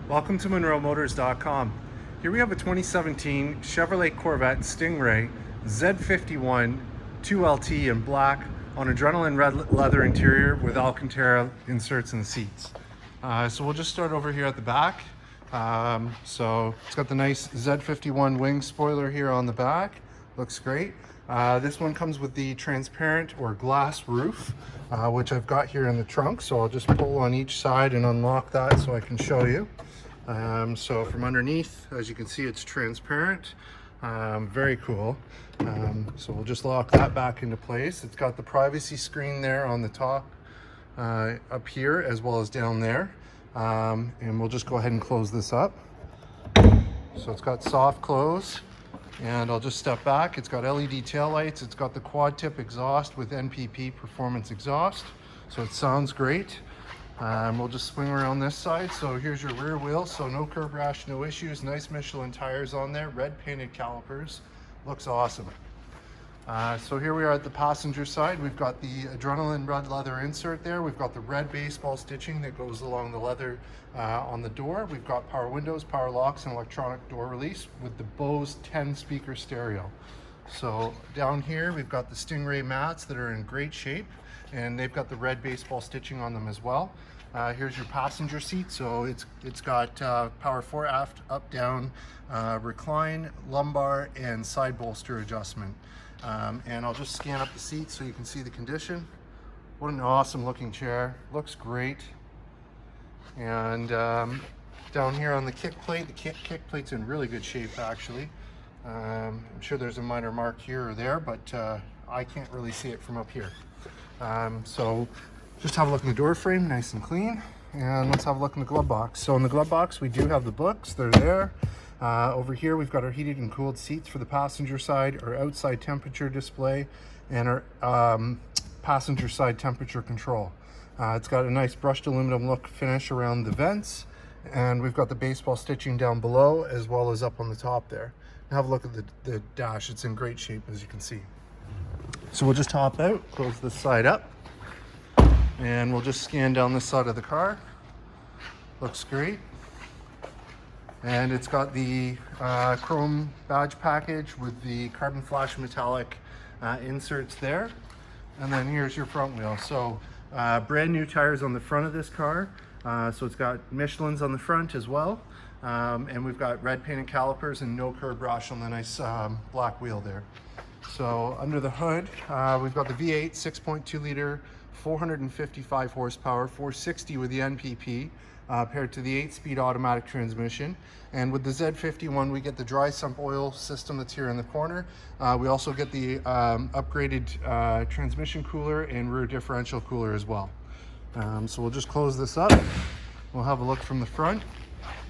Welcome to MonroeMotors.com. Here we have a 2017 Chevrolet Corvette Stingray Z51 2LT in black on adrenaline red leather interior with Alcantara inserts in the seats. So we'll just start over here at the back. So it's got the nice Z51 wing spoiler here on the back. Looks great. This one comes with the transparent or glass roof, which I've got here in the trunk. So I'll just pull on each side and unlock that so I can show you. So from underneath, as you can see, it's transparent. Very cool. So we'll just lock that back into place. It's got the privacy screen there on the top, up here, as well as down there. And we'll just go ahead and close this up. So it's got soft close, and I'll just step back. It's got LED tail lights. It's got the quad tip exhaust with NPP performance exhaust. So it sounds great. We'll just swing around this side. So here's your rear wheel. So no curb rash, no issues. Nice Michelin tires on there. Red painted calipers. Looks awesome. So here we are at the passenger side. We've got the adrenaline red leather insert there. We've got the red baseball stitching that goes along the leather on the door. We've got power windows, power locks, and electronic door release with the Bose 10 speaker stereo. So down here we've got the Stingray mats that are in great shape, and they've got the red baseball stitching on them as well. Here's your passenger seat. So it's got power fore, aft, up, down, recline, lumbar, and side bolster adjustment. And I'll just scan up the seat so you can see the condition. What an awesome looking chair. Looks great. And down here on the kick plate, the kick plate's in really good shape actually. I'm sure there's a minor mark here or there, but I can't really see it from up here. So just have a look in the door frame, nice and clean. And let's have a look in the glove box. So in the glove box, we do have the books, they're there. Over here, we've got our heated and cooled seats for the passenger side, our outside temperature display, and our passenger side temperature control. It's got a nice brushed aluminum look finish around the vents, and we've got the baseball stitching down below as well as up on the top there. Now have a look at the dash. It's in great shape, as you can see. So we'll just hop out, close this side up, and we'll just scan down this side of the car. Looks great. And it's got the chrome badge package with the carbon flash metallic inserts there. And then here's your front wheel. So brand new tires on the front of this car. So it's got Michelin's on the front as well. And we've got red painted calipers and no curb rash on the nice black wheel there. So under the hood, we've got the V8 6.2 liter, 455 horsepower, 460 with the NPP. Paired to the 8-speed automatic transmission. And with the Z51, we get the dry sump oil system that's here in the corner. We also get the upgraded transmission cooler and rear differential cooler as well. So we'll just close this up. We'll have a look from the front.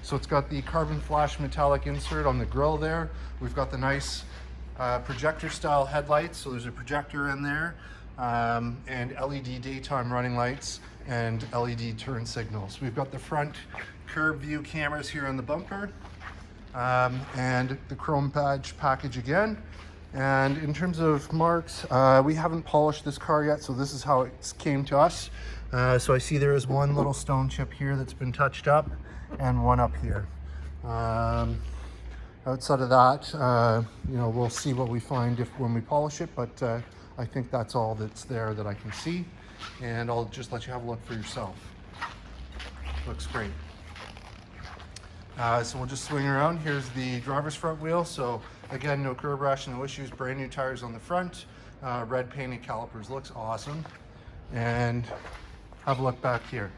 So it's got the carbon flash metallic insert on the grille there. We've got the nice projector style headlights. So there's a projector in there, and LED daytime running lights and LED turn signals. We've got the front curb view cameras here on the bumper, and the chrome badge package again. And in terms of marks, we haven't polished this car yet, so this is how it came to us. So I see there is one little stone chip here that's been touched up, and one up here. Outside of that, you know, we'll see what we find when we polish it, but I think that's all that's there that I can see. And I'll just let you have a look for yourself. Looks great. So we'll just swing around. Here's the driver's front wheel. So again, no curb rash, no issues. Brand new tires on the front. Red painted calipers. Looks awesome. And have a look back here.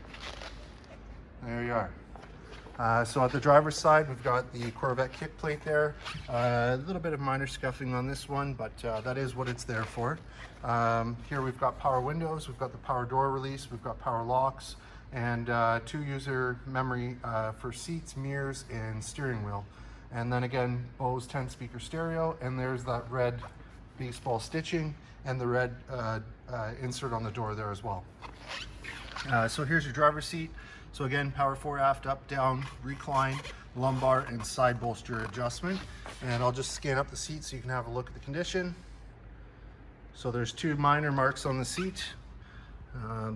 There you are. So at the driver's side, we've got the Corvette kick plate there. A little bit of minor scuffing on this one, but that is what it's there for. Here we've got power windows, we've got the power door release, we've got power locks, and 2-user memory for seats, mirrors, and steering wheel. And then again, Bose 10 speaker stereo, and there's that red baseball stitching and the red insert on the door there as well. So here's your driver's seat. So again, power fore, aft, up, down, recline, lumbar, and side bolster adjustment. And I'll just scan up the seat so you can have a look at the condition. So there's 2 minor marks on the seat.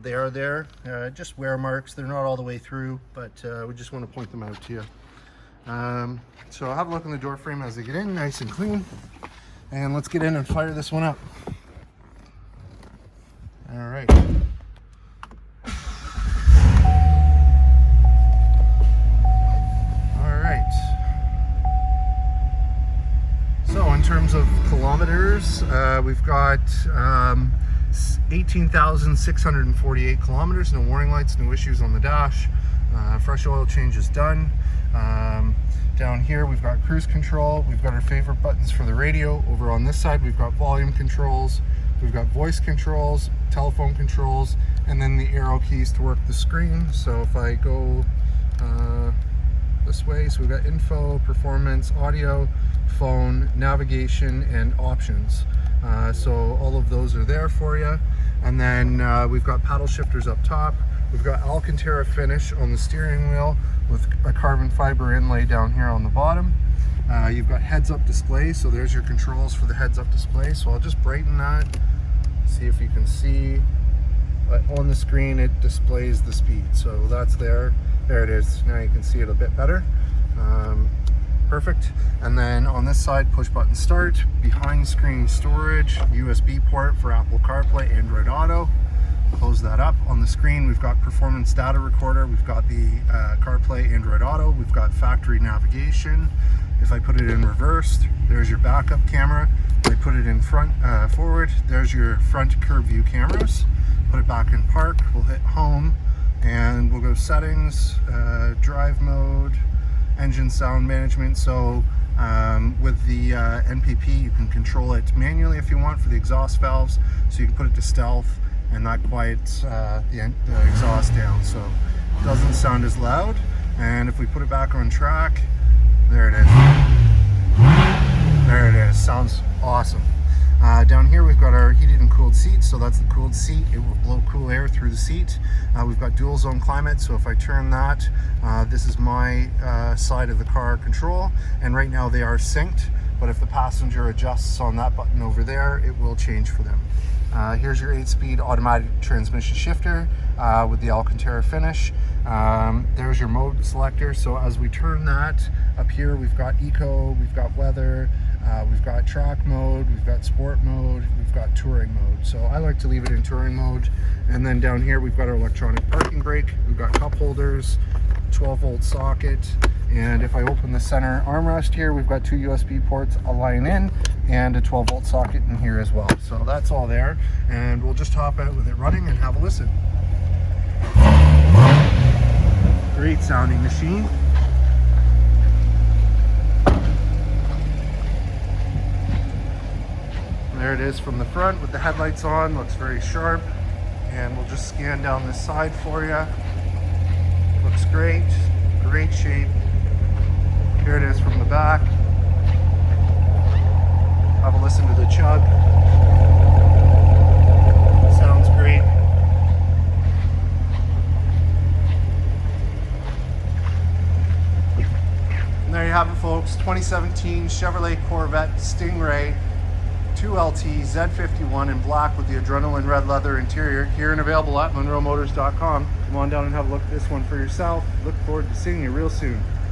They are there, just wear marks. They're not all the way through, but we just want to point them out to you. So I'll have a look in the door frame as they get in, nice and clean. And let's get in and fire this one up. All right. All right. So in terms of kilometers, we've got 18,648 kilometers, no warning lights, no issues on the dash. Fresh oil change is done. Down here we've got cruise control, we've got our favorite buttons for the radio. Over on this side we've got volume controls, we've got voice controls, telephone controls, and then the arrow keys to work the screen. So if I go this way, so we've got info, performance, audio, phone, navigation, and options. So all of those are there for you. And then we've got paddle shifters up top. We've got Alcantara finish on the steering wheel with a carbon fiber inlay down here on the bottom. You've got heads-up display, so there's your controls for the heads-up display. So I'll just brighten that, see if you can see. But on the screen it displays the speed, so that's there. There it is. Now you can see it a bit better. Perfect. And then on this side, push button start, behind screen storage, USB port for Apple CarPlay, Android Auto. Close that up. On the screen we've got performance data recorder, we've got the CarPlay, Android Auto, we've got factory navigation. If I put it in reverse, there's your backup camera. If I put it in front forward, there's your front curb view cameras. Put it back in park, we'll hit home, and we'll go settings, drive mode, engine sound management. So with the NPP you can control it manually if you want for the exhaust valves, so you can put it to stealth and not quiet the exhaust down, so it doesn't sound as loud. And if we put it back on track, there it is. There it is. Sounds awesome. Down here we've got our heated and cooled seats, so that's the cooled seat. It will blow cool air through the seat. We've got dual zone climate, so if I turn that, this is my side of the car control, and right now they are synced, but if the passenger adjusts on that button over there, it will change for them. Here's your 8-speed automatic transmission shifter with the Alcantara finish. There's your mode selector, so as we turn that, up here we've got eco, we've got weather, we've got track mode, we've got sport mode, we've got touring mode. So I like to leave it in touring mode. And then down here we've got our electronic parking brake, we've got cup holders, 12-volt socket, and if I open the center armrest here, we've got 2 USB ports, a line in, and a 12-volt socket in here as well. So that's all there, and we'll just hop out with it running and have a listen. Great sounding machine. There it is from the front with the headlights on, looks very sharp. And we'll just scan down this side for you. Looks great, great shape. Here it is from the back. Have a listen to the chug. Sounds great. And there you have it, folks. 2017 Chevrolet Corvette Stingray 2LT Z51 in black with the adrenaline red leather interior, here and available at MonroeMotors.com. Come on down and have a look at this one for yourself. Look forward to seeing you real soon.